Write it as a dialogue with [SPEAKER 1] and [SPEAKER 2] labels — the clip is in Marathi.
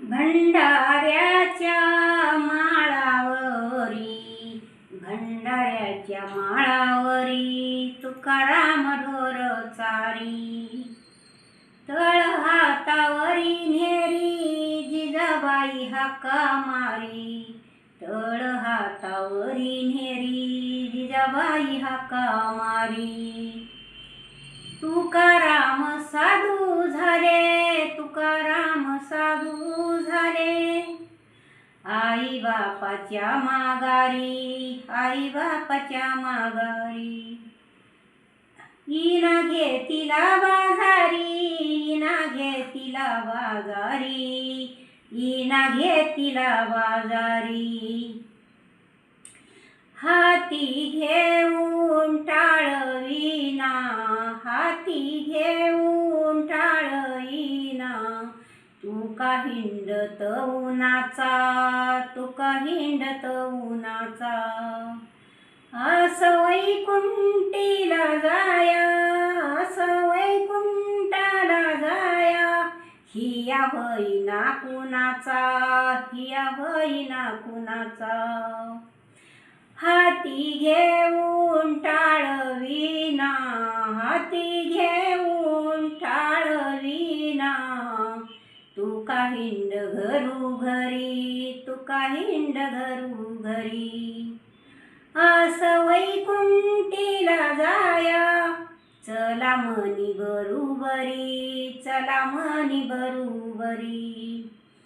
[SPEAKER 1] भंडाऱ्याच्या माळावरी, भंडाऱ्याच्या माळावरी तुकाराम ढोर चारी. तळ हातावरी नेरी जिजाबाई हाका मारी. तळ हातावरी नेरी जिजाबाई हाका मारी. तुकाराम साधू झाले, तुकाराम साधू झाले. आई बापाच्या माघारी, आई बापाच्या माघारी. इना घेतीला बाजारी, इना घेतीला बाजारी, इना घेतीला बाजारी. हाती घेऊन टाळविना, हाती घेऊन टाळविना. तुका हिंडत उन्हाचा, तुका हिंडत उन्हाचा. असं वैकुंठीला जाया, असं वैकुंठाला जाया. हिया होईना कुणाचा, हिया होईना कुणाचा. हाती घेऊन टाळविना, हाती घेऊन टाळविना. तुका हिंड घरोघरी, तुका हिंड घरोघरी. असं वैकुंठीला जाया, चला मनी बरोबरी, चला मनी बरोबरी.